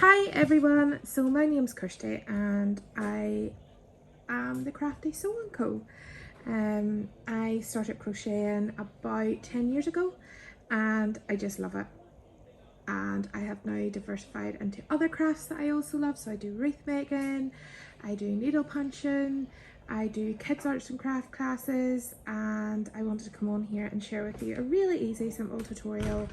Hi everyone, so my name's Kirsty and I am the Crafty Sewing Co. I started crocheting about 10 years ago and I just love it, and I have now diversified into other crafts that I also love. So I do wreath making, I do needle punching, I do kids arts and craft classes, and I wanted to come on here and share with you a really easy simple tutorial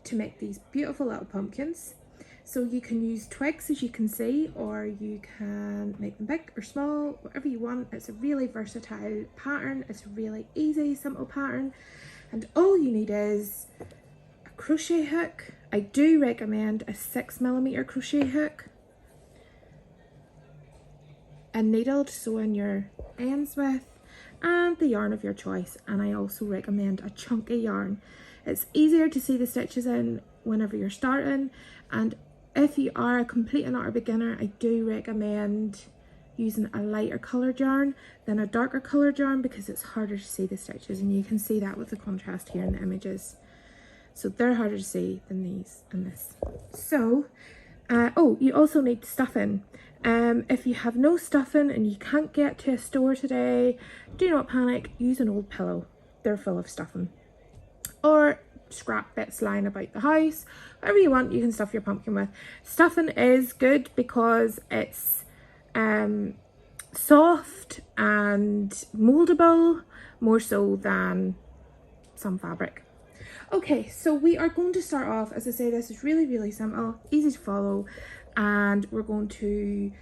to make these beautiful little pumpkins. So you can use twigs, as you can see, or you can make them big or small, whatever you want. It's a really versatile pattern. It's a really easy, simple pattern. And all you need is a crochet hook. I do recommend a 6mm crochet hook, a needle to sew in your ends with, and the yarn of your choice. And I also recommend a chunky yarn. It's easier to see the stitches in whenever you're starting, and if you are a complete and utter beginner, I do recommend using a lighter coloured yarn than a darker coloured yarn, because it's harder to see the stitches, and you can see that with the contrast here in the images. So they're harder to see than these and this. So, oh, you also need stuffing. If you have no stuffing and you can't get to a store today, do not panic, use an old pillow. They're full of stuffing. Or scrap bits lying about the house, whatever you want, you can stuff your pumpkin with. Stuffing is good because it's soft and moldable, more so than some fabric. Okay, so we are going to start off, as I say, this is really simple, easy to follow, and we're going to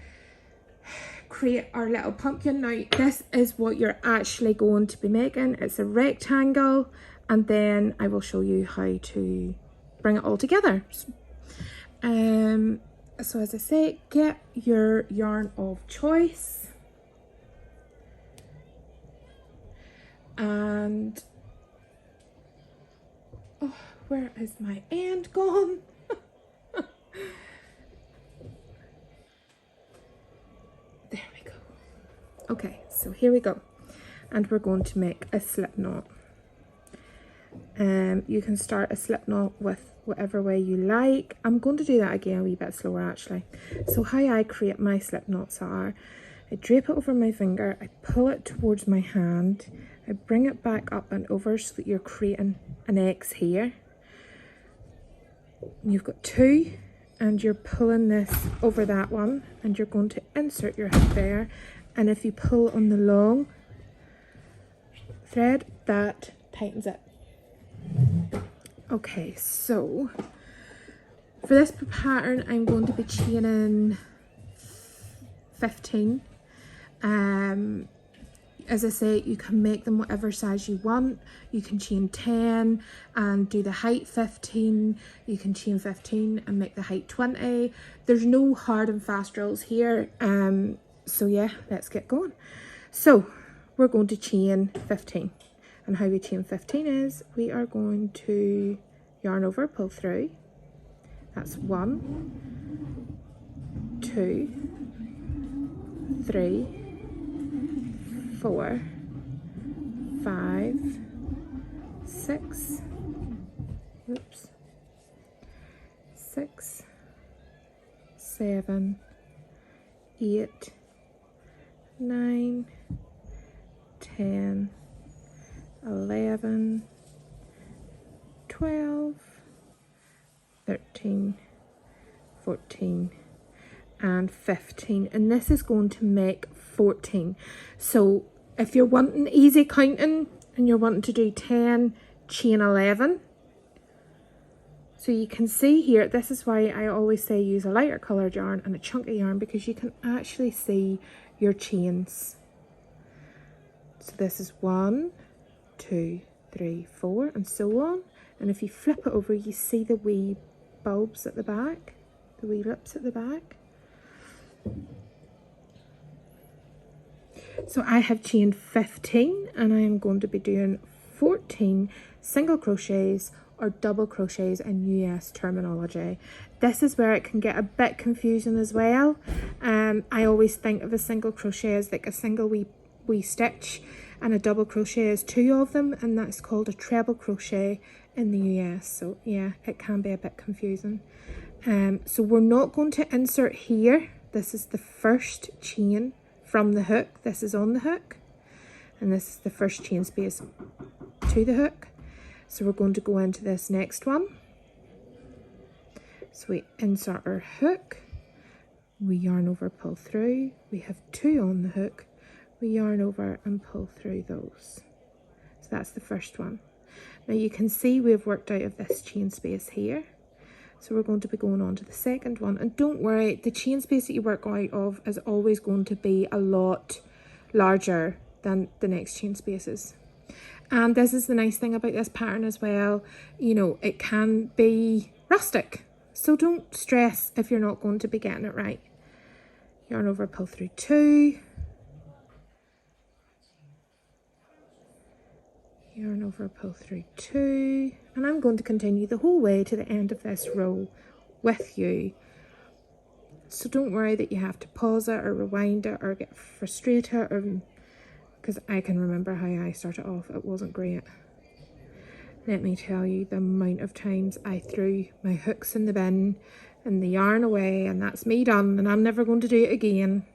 create our little pumpkin. Now this is what you're actually going to be making. It's a rectangle, and then I will show you how to bring it all together. So as I say, get your yarn of choice, and oh, where is my end gone? There we go. Okay, so here we go, and we're going to make a slip knot. You can start a slip knot with whatever way you like. I'm going to do that again a wee bit slower actually. So how I create my slip knots are, I drape it over my finger, I pull it towards my hand, I bring it back up and over so that you're creating an X here. You've got two, and you're pulling this over that one, and you're going to insert your hook there, and if you pull on the long thread, that tightens it. Okay, so for this pattern I'm going to be chaining 15. As I say, you can make them whatever size you want. You can chain 10 and do the height 15. You can chain 15 and make the height 20. There's no hard and fast rules here. So yeah, let's get going. So we're going to chain 15. And how we chain 15 is, we are going to yarn over, pull through. That's 1, 2, 3, 4, 5, 6, oops, 6, 7, 8, 9, 10, 11, 12, 13, 14, and 15, and this is going to make 14. So if you're wanting easy counting and you're wanting to do 10, chain 11. So you can see here, this is why I always say use a lighter coloured yarn and a chunky yarn, because you can actually see your chains. So this is 1, 2, 3, 4, and so on. And if you flip it over, you see the wee bulbs at the back, the wee lips at the back. So I have chained 15, and I am going to be doing 14 single crochets or double crochets in US terminology. This is where it can get a bit confusing as well. I always think of a single crochet as like a single wee stitch, and a double crochet is 2 of them, and that's called a treble crochet in the US. So yeah, it can be a bit confusing. So we're not going to insert here. This is the first chain from the hook. This is on the hook, and this is the first chain space to the hook. So we're going to go into this next one. So we insert our hook, we yarn over, pull through. We have 2 on the hook, we yarn over and pull through those. So that's the first one. Now you can see we've worked out of this chain space here. So we're going to be going on to the second one. And don't worry, the chain space that you work out of is always going to be a lot larger than the next chain spaces. And this is the nice thing about this pattern as well. You know, it can be rustic. So don't stress if you're not going to be getting it right. Yarn over, pull through 2. Yarn over, pull through 2, and I'm going to continue the whole way to the end of this row with you. So don't worry that you have to pause it or rewind it or get frustrated, or because I can remember how I started off, it wasn't great. Let me tell you the amount of times I threw my hooks in the bin and the yarn away, and that's me done, and I'm never going to do it again.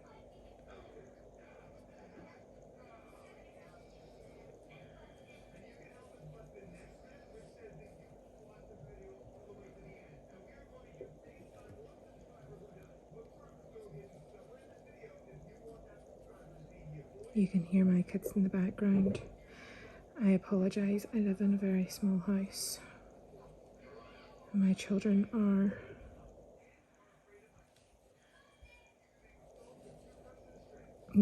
You can hear my kids in the background. I apologise, I live in a very small house. And my children are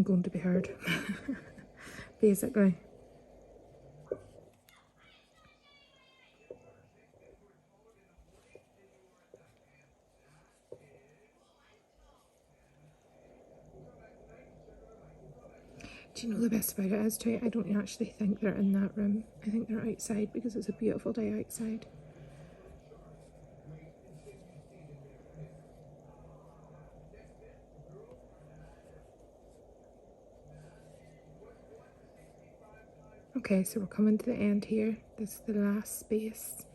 going to be heard, basically. Do you know the best about it is too? I don't actually think they're in that room. I think they're outside because it's a beautiful day outside. Okay, so we're coming to the end here. This is the last space.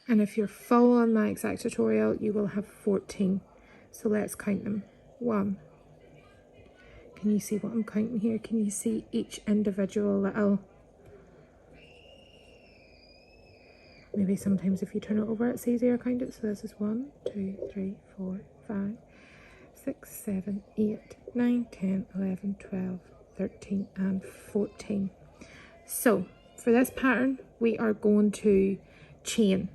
And if you're following my exact tutorial, you will have 14. So let's count them. 1. Can you see what I'm counting here? Can you see each individual little? Maybe sometimes if you turn it over, it's easier to count it. So this is 1, 2, 3, 4, 5, 6, 7, 8, 9, 10, 11, 12, 13, and 14. So for this pattern, we are going to chain.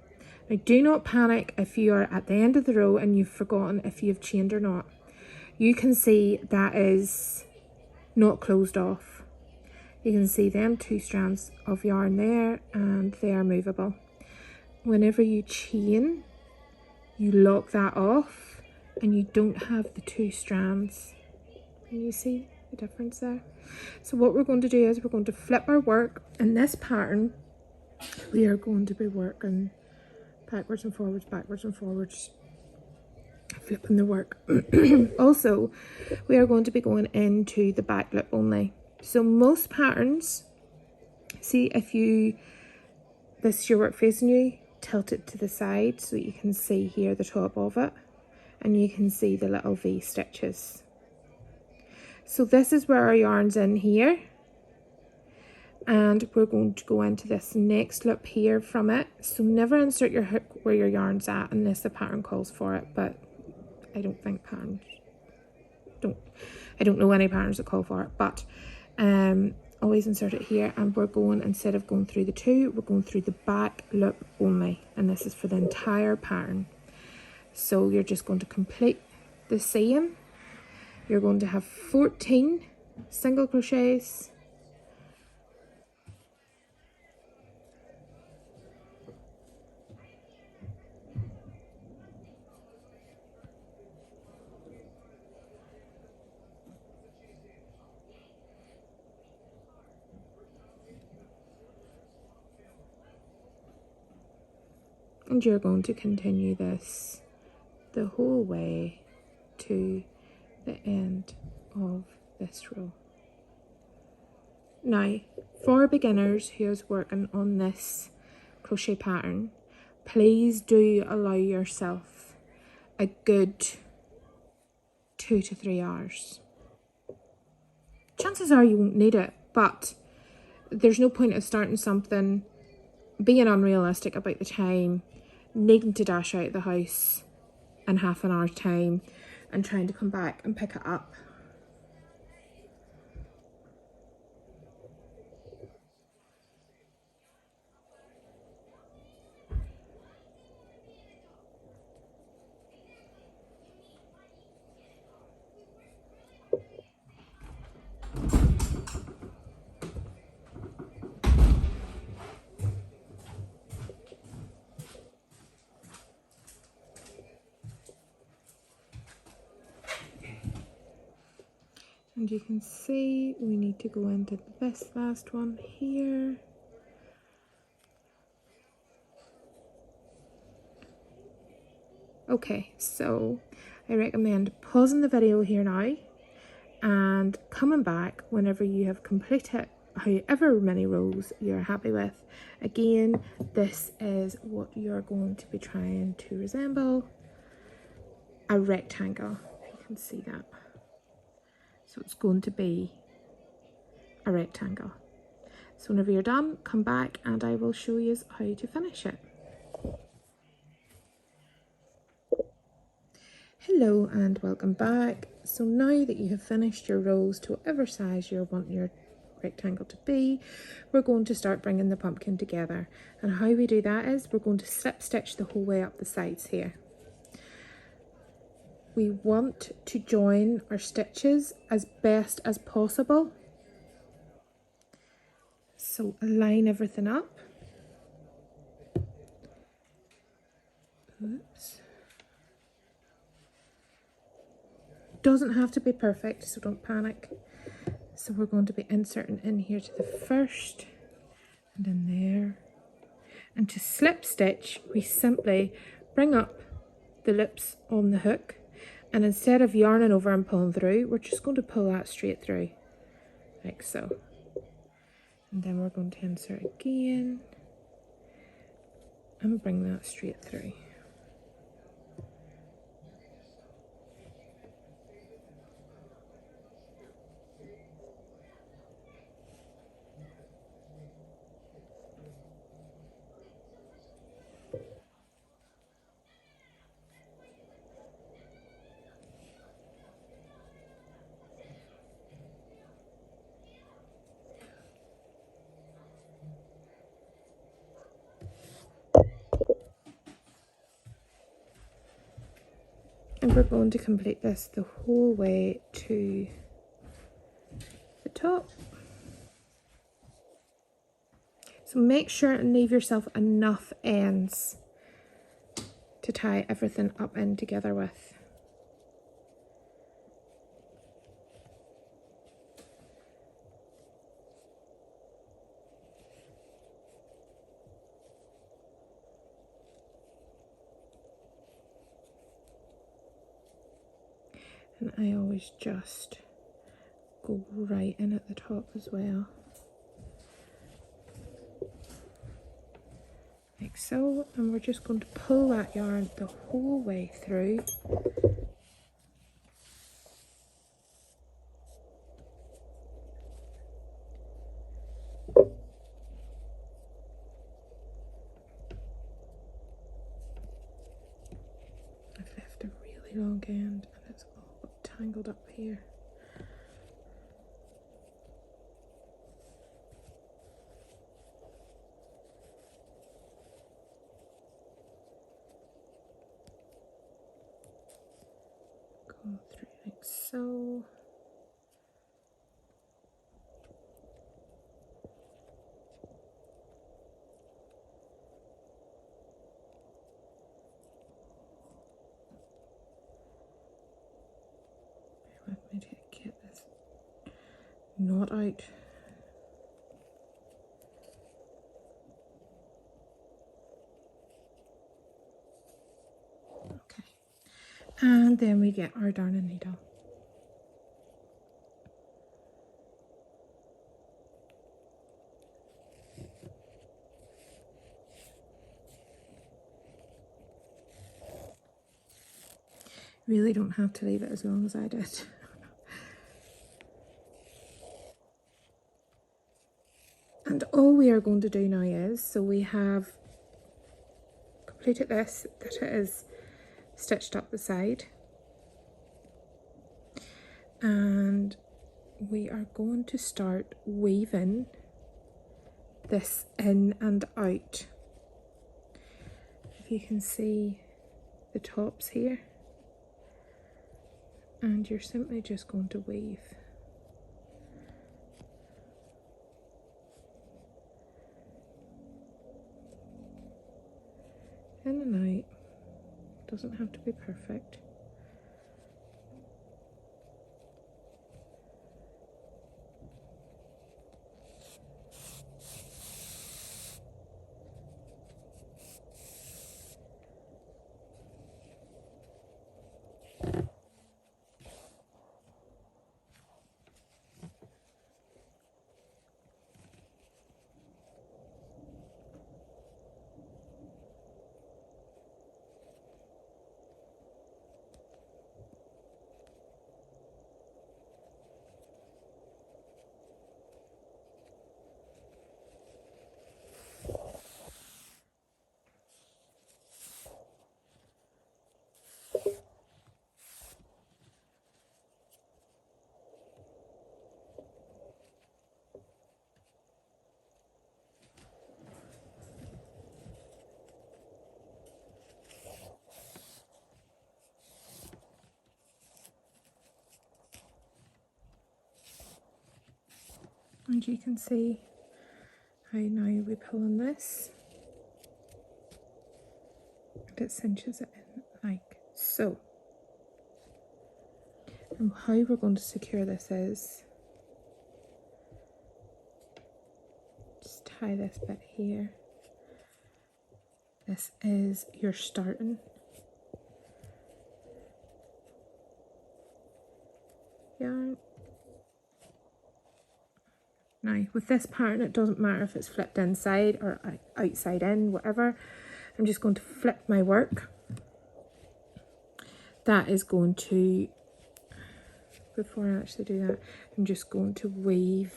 Now do not panic if you are at the end of the row and you've forgotten if you've chained or not. You can see that is not closed off. You can see them 2 strands of yarn there, and they are movable. Whenever you chain, you lock that off and you don't have the 2 strands. Can you see the difference there? So what we're going to do is we're going to flip our work. In this pattern, we are going to be working backwards and forwards, flipping the work. Also, we are going to be going into the back loop only. So most patterns, see if this is your work facing you, tilt it to the side so that you can see here the top of it, and you can see the little V stitches. So this is where our yarn's in here, and we're going to go into this next loop here from it. So never insert your hook where your yarn's at unless the pattern calls for it, but I don't think patterns I don't know any patterns that call for it, but always insert it here, and we're going, instead of going through the 2, we're going through the back loop only, and this is for the entire pattern. So you're just going to complete the same. You're going to have 14 single crochets, and you're going to continue this the whole way to the end of this row. Now, for beginners who is working on this crochet pattern, please do allow yourself a good 2 to 3 hours. Chances are you won't need it, but there's no point of starting something, being unrealistic about the time, needing to dash out of the house in half an hour's time and trying to come back and pick it up. And you can see we need to go into this last one here. Okay, so I recommend pausing the video here now and coming back whenever you have completed however many rows you're happy with. Again, this is what you're going to be trying to resemble a rectangle, if you can see that. So it's going to be a rectangle. So whenever you're done, come back and I will show you how to finish it. Hello and welcome back. So now that you have finished your rows to whatever size you want your rectangle to be, we're going to start bringing the pumpkin together. And how we do that is we're going to slip stitch the whole way up the sides here. We want to join our stitches as best as possible. So align everything up. Oops. Doesn't have to be perfect, so don't panic. So we're going to be inserting in here to the first and in there. And to slip stitch, we simply bring up the loops on the hook, and instead of yarning over and pulling through, we're just going to pull that straight through, like so. And then we're going to insert again and bring that straight through. And we're going to complete this the whole way to the top. So make sure and leave yourself enough ends to tie everything up in together with. And I always just go right in at the top as well. Like so, and we're just going to pull that yarn the whole way through. I've left a really long end and it's all tangled up here. Go through like so. Bear with me to get this knot out. Okay, and then we get our darning needle. Really don't have to leave it as long as I did. And all we are going to do now is, so we have completed this, that it is stitched up the side. And we are going to start weaving this in and out. If you can see the tops here. And you're simply just going to weave. In and out. Doesn't have to be perfect. And you can see how now we pull on this and it cinches it in like so. And how we're going to secure this is just tie this bit here. This is your starting yarn. Now with this pattern it doesn't matter if it's flipped inside or outside in, whatever. I'm just going to flip my work. That is going to, before I actually do that, I'm just going to weave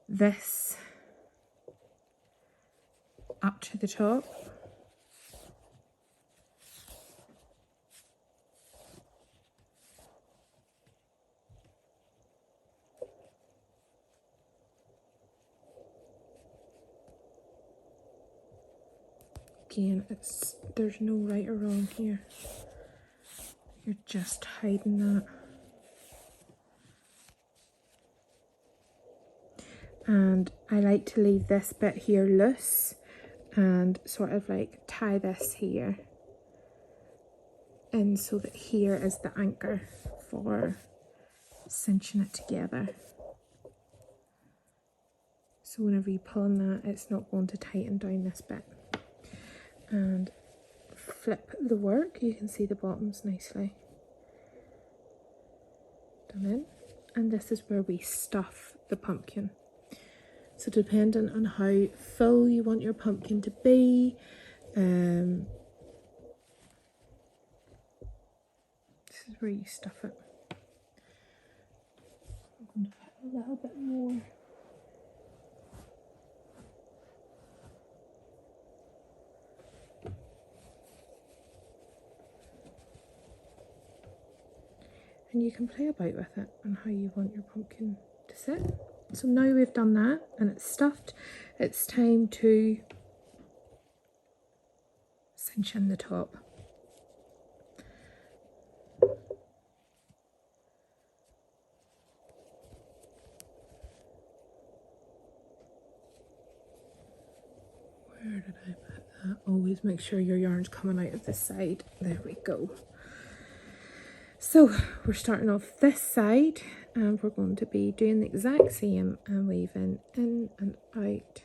this up to the top. Again, there's no right or wrong here. You're just hiding that. And I like to leave this bit here loose and sort of like tie this here in so that here is the anchor for cinching it together. So whenever you pull on that, it's not going to tighten down this bit. And flip the work, you can see the bottoms nicely done in. And this is where we stuff the pumpkin. So depending on how full you want your pumpkin to be, this is where you stuff it. I'm going to put a little bit more. And you can play about with it and how you want your pumpkin to sit. So now we've done that and it's stuffed, it's time to cinch in the top. Where did I put that? Always make sure your yarn's coming out of this side. There we go. So we're starting off this side and we're going to be doing the exact same and weaving in and out.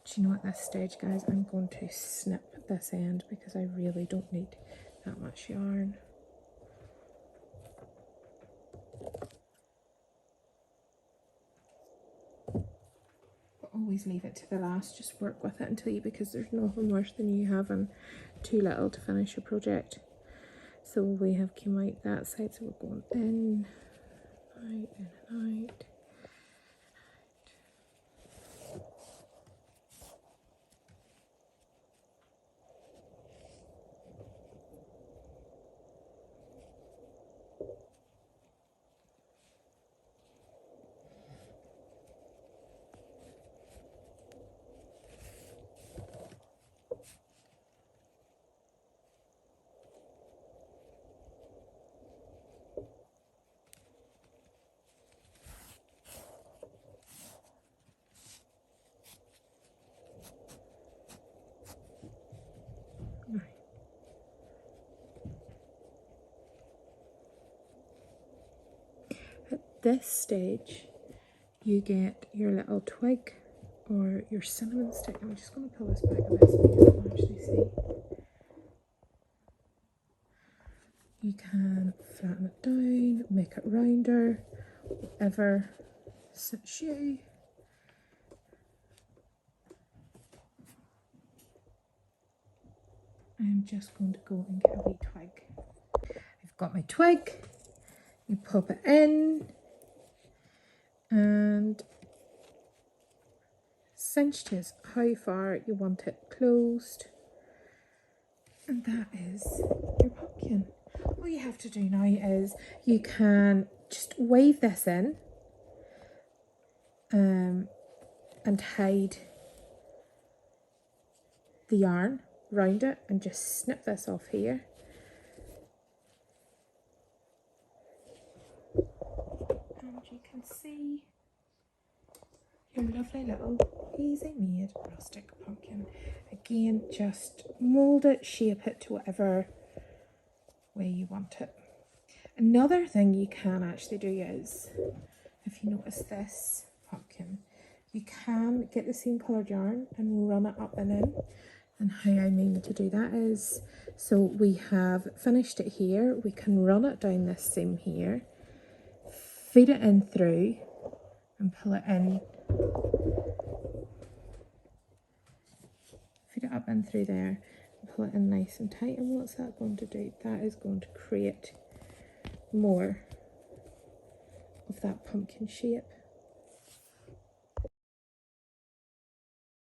Do you know at this stage, guys, I'm going to snip this end because I really don't need that much yarn. always leave it to the last, just work with it until you, because there's nothing worse than you having too little to finish your project. So we have came out that side, so we're going in and out. At this stage, you get your little twig or your cinnamon stick. I'm just going to pull this back a bit so you can actually see. You can flatten it down, make it rounder, whatever suits you. I'm just going to go and get a wee twig. I've got my twig, you pop it in and cinch to how far you want it closed, and that is your pumpkin. All you have to do now is you can just wave this in and hide the yarn round it and just snip this off here. And you can see your lovely little easy made rustic pumpkin. Again, just mould it, shape it to whatever way you want it. Another thing you can actually do is, if you notice this pumpkin, you can get the same coloured yarn and run it up and in. And how I mean to do that is, so we have finished it here, we can run it down this seam here, feed it in through and pull it in, feed it up in through there and pull it in nice and tight. And what's that going to do? That is going to create more of that pumpkin shape.